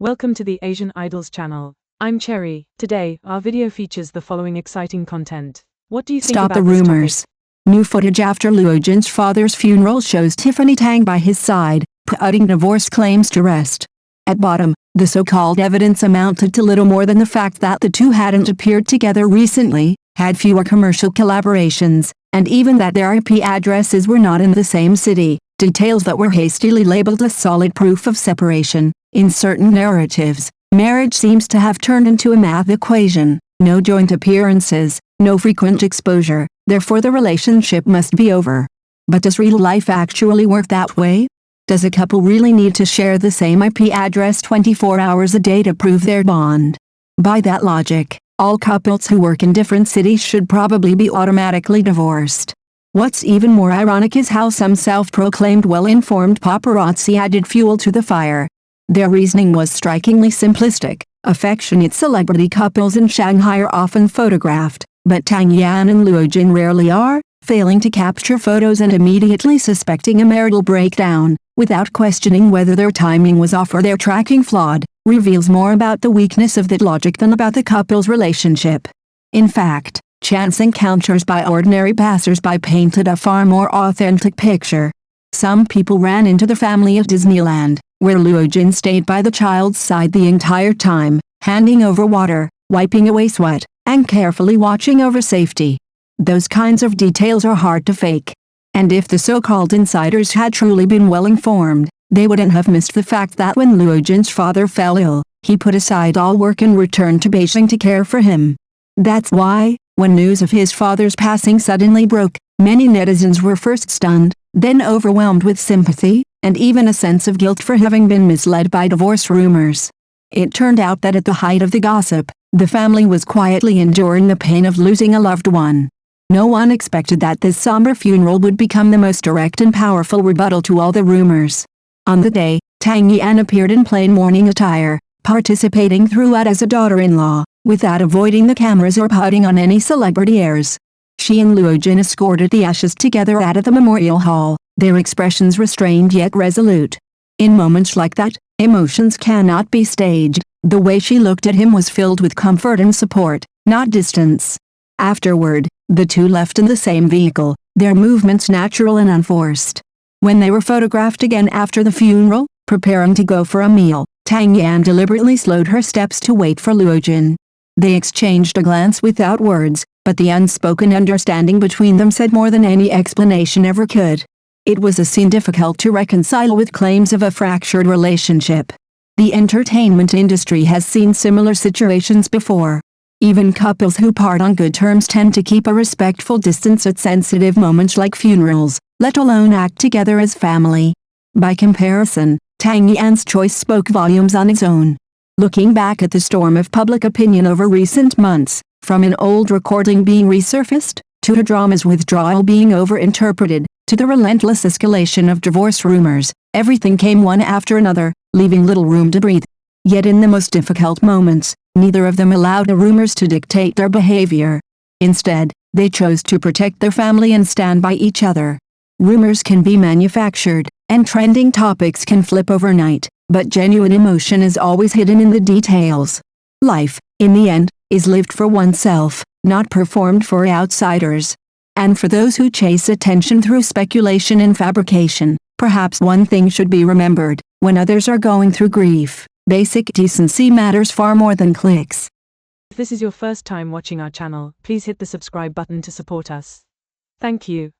Welcome to the Asian Idols channel. I'm Cherry. Today, our video features the following exciting content. What do you think Stop about the this rumors. topic? New footage after Luo Jin's father's funeral shows Tiffany Tang by his side, putting divorce claims to rest. At bottom, the so-called evidence amounted to little more than the fact that the two hadn't appeared together recently, had fewer commercial collaborations, and even that their IP addresses were not in the same city, details that were hastily labeled as solid proof of separation. In certain narratives, marriage seems to have turned into a math equation: no joint appearances, no frequent exposure, therefore the relationship must be over. But does real life actually work that way? Does a couple really need to share the same IP address 24 hours a day to prove their bond? By that logic, all couples who work in different cities should probably be automatically divorced. What's even more ironic is how some self-proclaimed well-informed paparazzi added fuel to the fire. Their reasoning was strikingly simplistic. Affectionate celebrity couples in Shanghai are often photographed, but Tang Yan and Luo Jin rarely are, failing to capture photos and immediately suspecting a marital breakdown, without questioning whether their timing was off or their tracking flawed, reveals more about the weakness of that logic than about the couple's relationship. In fact, chance encounters by ordinary passers-by painted a far more authentic picture. Some people ran into the family at Disneyland, where Luo Jin stayed by the child's side the entire time, handing over water, wiping away sweat, and carefully watching over safety. Those kinds of details are hard to fake. And if the so-called insiders had truly been well informed, they wouldn't have missed the fact that when Luo Jin's father fell ill, he put aside all work and returned to Beijing to care for him. That's why, when news of his father's passing suddenly broke, many netizens were first stunned, then overwhelmed with sympathy, and even a sense of guilt for having been misled by divorce rumors. It turned out that at the height of the gossip, the family was quietly enduring the pain of losing a loved one. No one expected that this somber funeral would become the most direct and powerful rebuttal to all the rumors. On the day, Tang Yan appeared in plain mourning attire, participating throughout as a daughter-in-law, without avoiding the cameras or putting on any celebrity airs. She and Luo Jin escorted the ashes together out of the memorial hall, their expressions restrained yet resolute. In moments like that, emotions cannot be staged. The way she looked at him was filled with comfort and support, not distance. Afterward, the two left in the same vehicle, their movements natural and unforced. When they were photographed again after the funeral, preparing to go for a meal, Tang Yan deliberately slowed her steps to wait for Luo Jin. They exchanged a glance without words, but the unspoken understanding between them said more than any explanation ever could. It was a scene difficult to reconcile with claims of a fractured relationship. The entertainment industry has seen similar situations before. Even couples who part on good terms tend to keep a respectful distance at sensitive moments like funerals, let alone act together as family. By comparison, Tang Yan's choice spoke volumes on its own. Looking back at the storm of public opinion over recent months, from an old recording being resurfaced, to her drama's withdrawal being overinterpreted, to the relentless escalation of divorce rumors, everything came one after another, leaving little room to breathe. Yet in the most difficult moments, neither of them allowed the rumors to dictate their behavior. Instead, they chose to protect their family and stand by each other. Rumors can be manufactured, and trending topics can flip overnight, but genuine emotion is always hidden in the details. Life, in the end, is lived for oneself, not performed for outsiders. And for those who chase attention through speculation and fabrication, perhaps one thing should be remembered: when others are going through grief, basic decency matters far more than clicks. If this is your first time watching our channel, please hit the subscribe button to support us. Thank you.